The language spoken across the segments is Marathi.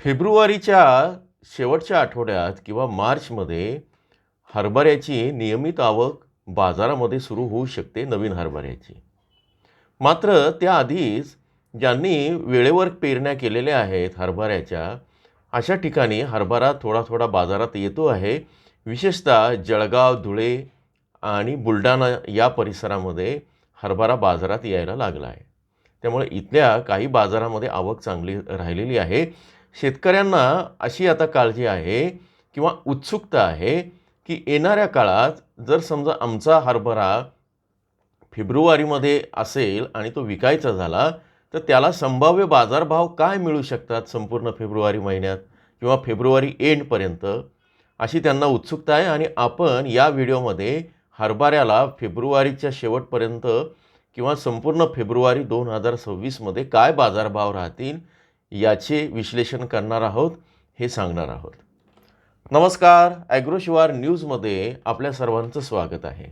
फेब्रुवारीच्या शेवटच्या आठवड्यात किंवा मार्चमध्ये हरभऱ्याची नियमित आवक बाजारामध्ये सुरू होऊ शकते नवीन हरभऱ्याची. मात्र त्याआधीच ज्यांनी वेळेवर पेरण्या केलेल्या आहेत हरभऱ्याच्या, अशा ठिकाणी हरभरा थोडा थोडा बाजारात येतो आहे. विशेषतः जळगाव, धुळे आणि बुलढाणा या परिसरामध्ये हरभरा बाजारात यायला लागला आहे. त्यामुळे इथल्या काही बाजारामध्ये आवक चांगली राहिलेली आहे. शेतकऱ्यांना अशी आता काळजी आहे किंवा उत्सुकता आहे की येणाऱ्या काळात जर समजा आमचा हरभरा फेब्रुवारीमध्ये असेल आणि तो विकायचा झाला, तर त्याला संभाव्य बाजारभाव काय मिळू शकतात संपूर्ण फेब्रुवारी महिन्यात किंवा फेब्रुवारी एंडपर्यंत, अशी त्यांना उत्सुकता आहे. आणि आपण या व्हिडिओमध्ये हरभऱ्याला फेब्रुवारीच्या शेवटपर्यंत किंवा संपूर्ण फेब्रुवारी 2026मध्ये काय बाजारभाव राहतील याचे विश्लेषण करणार आहोत, हे सांगणार आहोत. नमस्कार, ॲग्रोशिवार न्यूजमध्ये आपल्या सर्वांचं स्वागत आहे.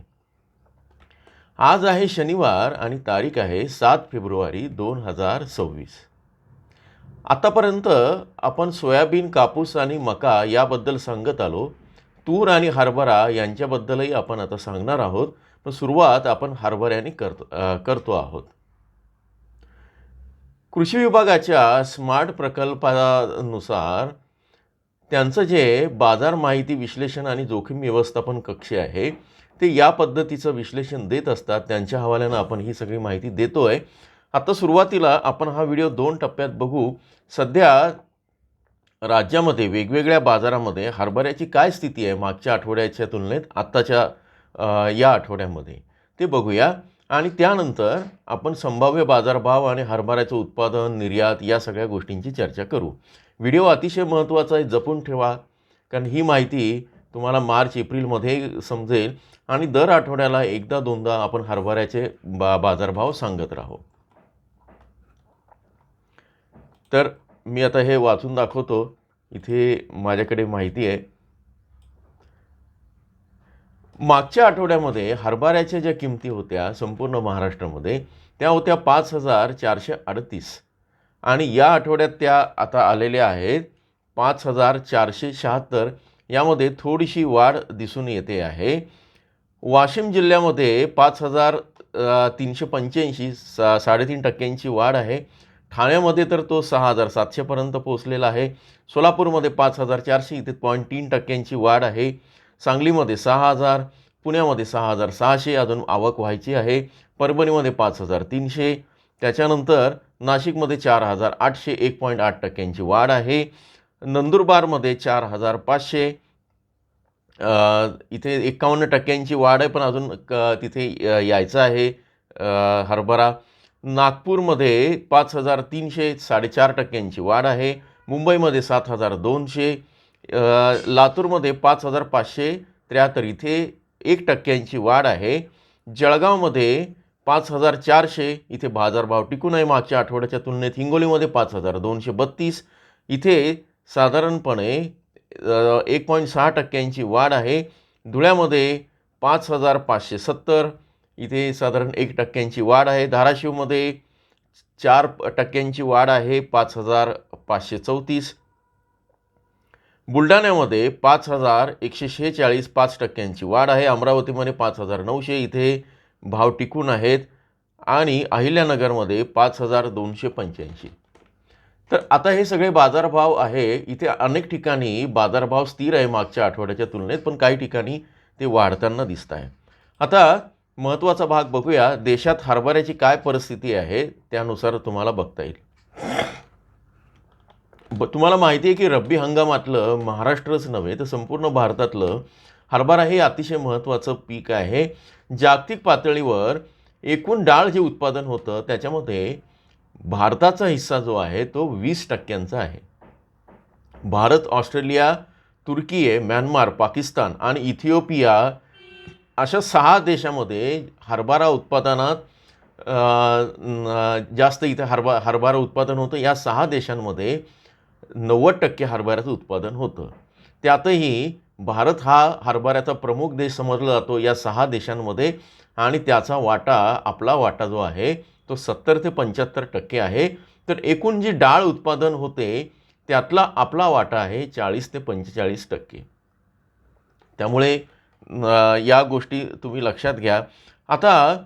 आज आहे शनिवार आणि तारीख आहे 7 फेब्रुवारी 2026. आतापर्यंत आपण सोयाबीन, कापूस आणि मका याबद्दल सांगत आलो. तूर आणि हरभरा यांच्याबद्दलही आपण आता सांगणार आहोत. पण सुरुवात आपण हरभऱ्याने करतो आहोत. कृषी विभागाच्या स्मार्ट प्रकल्पानुसार त्यांचं जे बाजार माहिती विश्लेषण आणि जोखीम व्यवस्थापन कक्ष आहे, ते या पद्धतीचं विश्लेषण देत असतात. त्यांच्या हवाल्यानं आपण ही सगळी माहिती देतो आहे. आता सुरुवातीला आपण हा व्हिडिओ 2 टप्प्यात बघू. सध्या राज्यामध्ये वेगवेगळ्या बाजारामध्ये हरभऱ्याची काय स्थिती आहे मागच्या आठवड्याच्या तुलनेत आत्ताच्या या आठवड्यामध्ये, ते बघूया. आणि त्यानंतर आपण संभाव्य बाजारभाव आणि हरभऱ्याचं उत्पादन, निर्यात या सगळ्या गोष्टींची चर्चा करू. व्हिडिओ अतिशय महत्त्वाचा आहे, जपून ठेवा, कारण ही माहिती तुम्हाला मार्च एप्रिलमध्ये समजेल आणि दर आठवड्याला एकदा दोनदा आपण हरभऱ्याचे बाजारभाव सांगत राहू. तर मी आता हे वाचून दाखवतो. इथे माझ्याकडे माहिती आहे. मागच्या आठवड्यामध्ये हरभऱ्याच्या ज्या किमती होत्या संपूर्ण महाराष्ट्रामध्ये, त्या होत्या 5,438 आणि या आठवड्यात त्या आता आलेल्या आहेत 5,476. यामध्ये थोडीशी वाढ दिसून येते आहे. वाशिम जिल्ह्यामध्ये 5,385 3.5% वाढ आहे. ठाण्यामध्ये तर तो 6,700पर्यंत पोहोचलेला आहे. सोलापूरमध्ये 5,400, इथे 0.3% वाढ आहे. सांगलीमध्ये 6,000, पुण्यामध्ये 6,600 अजून आवक व्हायची आहे. परभणीमध्ये 5,300, त्याच्यानंतर नाशिकमध्ये 4,800 1.8% वाढ आहे. नंदुरबारमध्ये 4,500, इथे 51% वाढ आहे, पण अजून तिथे यायचं आहे हरभरा. नागपूरमध्ये 5,300 4.5% वाढ आहे. मुंबईमध्ये 7,200, लातूरमध्ये 5,573, इथे 1% वाढ आहे. जळगावमध्ये 5,400, इथे बाजारभाव टिकून आहे मागच्या आठवड्याच्या तुलनेत. हिंगोलीमध्ये 5,232, इथे साधारणपणे 1.6% वाढ आहे. धुळ्यामध्ये 5,570, इथे साधारण 1% वाढ आहे. धाराशिवमध्ये 4% वाढ आहे, 5,534. बुलढाण्यामध्ये 5,146 5% वाढ आहे. अमरावतीमध्ये 5,900, इथे भाव टिकून आहेत. आणि अहिल्यानगरमध्ये 5,285. तर आता हे सगळे बाजारभाव आहे. इथे अनेक ठिकाणी बाजारभाव स्थिर आहे मागच्या आठवड्याच्या तुलनेत, पण काही ठिकाणी ते वाढताना दिसत आहे. आता महत्त्वाचा भाग बघूया. देशात हरभऱ्याची काय परिस्थिती आहे त्यानुसार तुम्हाला बघता येईल. तुम्हाला माहिती आहे की रब्बी हंगामातलं महाराष्ट्रच नव्हे तर संपूर्ण भारतातलं हरभरा हे अतिशय महत्त्वाचं पीक आहे. जागतिक पातळीवर एकूण डाळ जे उत्पादन होतं त्याच्यामध्ये भारताचा हिस्सा जो आहे तो 20% आहे. भारत, ऑस्ट्रेलिया, तुर्की, म्यानमार, पाकिस्तान आणि इथिओपिया अशा 6 देशामध्ये हरभरा उत्पादनात जास्त इथे हरभरा उत्पादन होतं. या 6 देशांमध्ये 90% हरभऱ्याचं उत्पादन होतं. त्यातही भारत हा हरभऱ्याचा प्रमुख देश समजला जातो या 6 देशांमध्ये आणि त्याचा वाटा, आपला वाटा जो आहे तो 70 ते 75% आहे. तर एकूण जी डाळ उत्पादन होते त्यातला आपला वाटा आहे 40 ते 45%. त्यामुळे या गोष्टी तुम्ही लक्षात घ्या. आता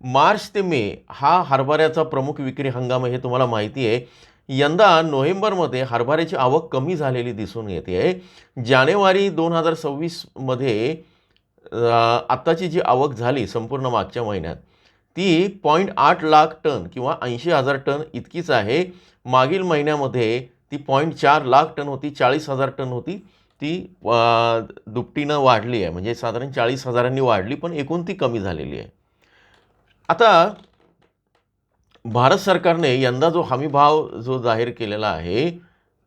मार्च ते मे हा हरभऱ्याचा प्रमुख विक्री हंगाम आहे, हे तुम्हाला माहिती आहे. यंदा नोव्हेंबरमध्ये हरभऱ्याची आवक कमी झालेली दिसून येते आहे. जानेवारी 2026मध्ये आत्ताची जी आवक झाली संपूर्ण मागच्या महिन्यात, ती 0.8 लाख टन किंवा 80,000 टन इतकीच आहे. मागील महिन्यामध्ये ती 0.4 लाख टन होती, 40,000 टन होती. ती दुपटीनं वाढली आहे, म्हणजे साधारण 40,000नी वाढली, पण एकूण ती कमी झालेली आहे. आता भारत सरकारने यंदा जो हमीभाव जो जाहीर केलेला आहे,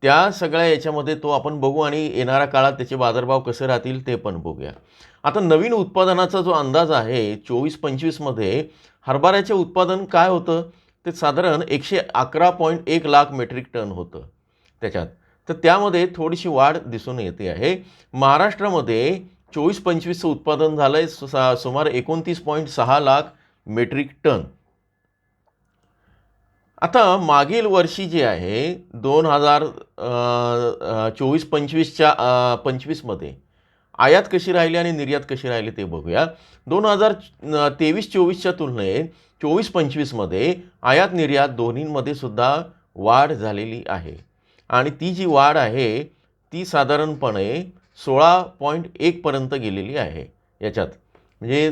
त्या सगळ्या याच्यामध्ये तो आपण बघू आणि येणाऱ्या काळात त्याचे बाजारभाव कसे राहतील ते पण बघूया. आता नवीन उत्पादनाचा जो अंदाज आहे 24-25मध्ये हरभऱ्याचे उत्पादन काय होतं, ते साधारण 111.1 लाख मेट्रिक टन होतं त्याच्यात. तर त्यामध्ये थोडीशी वाढ दिसून येते आहे. महाराष्ट्रामध्ये 24-25चं उत्पादन झालं आहे सुमारे 29.6 लाख मेट्रिक टन. आता मागील वर्षी जे आहे 2024-25च्या 25मध्ये आयात कशी राहिली आणि निर्यात कशी राहिली ते बघूया. 2023-24च्या तुलनेत 24-25मध्ये आयात निर्यात दोन्हींमध्ये सुद्धा वाढ झालेली आहे आणि ती जी वाढ आहे ती साधारणपणे 16.1 पर्यंत गेलेली आहे याच्यात. म्हणजे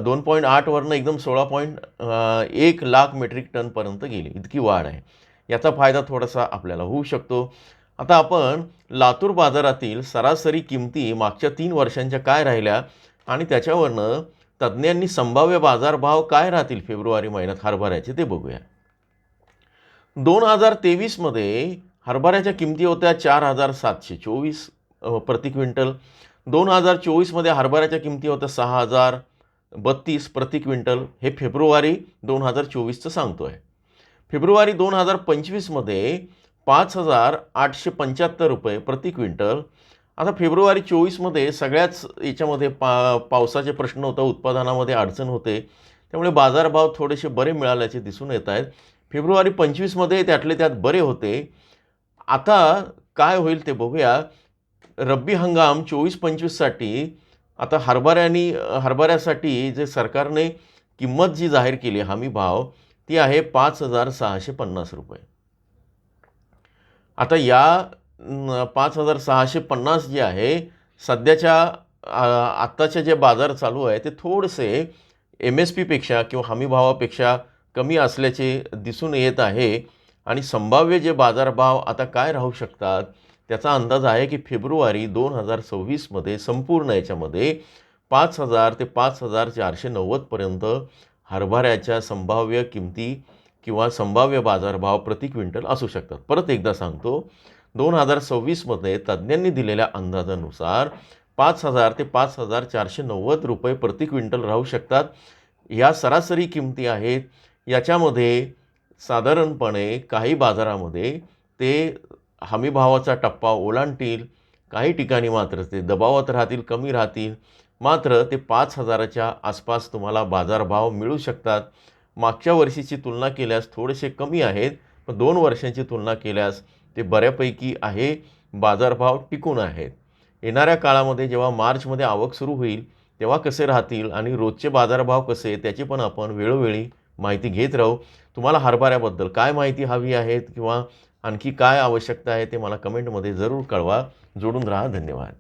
2.8 वरनं एकदम 16.1 लाख मेट्रिक टनपर्यंत गेली, इतकी वाढ आहे. याचा फायदा थोडासा आपल्याला होऊ शकतो. आता आपण लातूर बाजारातील सरासरी किमती मागच्या 3 वर्षांच्या काय राहिल्या आणि त्याच्यावरनं तज्ज्ञांनी संभाव्य बाजारभाव काय राहतील फेब्रुवारी महिन्यात हरभऱ्याचे ते बघूया. 2023मध्ये हरभऱ्याच्या किमती होत्या 4,724 प्रति क्विंटल. 2024मध्ये हरभऱ्याच्या किमती होत्या 6,032 प्रति क्विंटल. हे फेब्रुवारी 2024चं सांगतो आहे. फेब्रुवारी 2025मध्ये 5,875 रुपये प्रति क्विंटल. आता फेब्रुवारी 24मध्ये सगळ्याच याच्यामध्ये पावसाचे प्रश्न होता, उत्पादनामध्ये अडचण होते, त्यामुळे बाजारभाव थोडेसे बरे मिळाल्याचे दिसून येत आहेत. फेब्रुवारी 25मध्ये त्यातले त्यात बरे होते. आता काय होईल ते बघूया. रब्बी हंगाम 24-25साठी आता हरभऱ्यासाठी जे सरकारने किंमत जी जाहीर केली हमी भाव ती आहे 5,650 रुपये. आता या 5,650 जे आहे सध्याच्या आत्ताचे जे बाजार चालू आहे ते थोडेसे MSPपेक्षा किंवा हमीभावापेक्षा कमी असल्याचे दिसून येत आहे आणि संभाव्य जे बाजारभाव आता काय राहू शकतात त्याचा अंदाज आहे की फेब्रुवारी 2026मध्ये संपूर्ण याच्यामध्ये 5,000 ते 5,490 पर्यंत हरभऱ्याच्या संभाव्य किमती किंवा संभाव्य बाजारभाव प्रति क्विंटल असू शकतात. परत एकदा सांगतो, 2026मध्ये तज्ज्ञांनी दिलेल्या अंदाजानुसार 5,000 ते 5,490 रुपये प्रति क्विंटल राहू शकतात. या सरासरी किमती आहेत. याच्यामध्ये साधारणपणे काही बाजारामध्ये ते हमीभावाचा टप्पा ओलांडतील, काही ठिकाणी मात्र ते दबावात राहतील, कमी राहतील. मात्र ते 5,000च्या आसपास तुम्हाला बाजारभाव मिळू शकतात. मागच्या वर्षीची तुलना केल्यास थोडेसे कमी आहेत, पण 2 वर्षांची तुलना केल्यास ते बऱ्यापैकी आहे. बाजारभाव टिकून आहेत. येणाऱ्या काळामध्ये जेव्हा मार्चमध्ये आवक सुरू होईल तेव्हा कसे राहतील आणि रोजचे बाजारभाव कसे त्याची पण आपण वेळोवेळी माहिती घेत राहू. तुम्हाला हरभऱ्याबद्दल काय माहिती हवी आहे किंवा आणखी काय आवश्यकता आहे ते मला कमेंटमध्ये जरूर कळवा. जोडून राहा. धन्यवाद.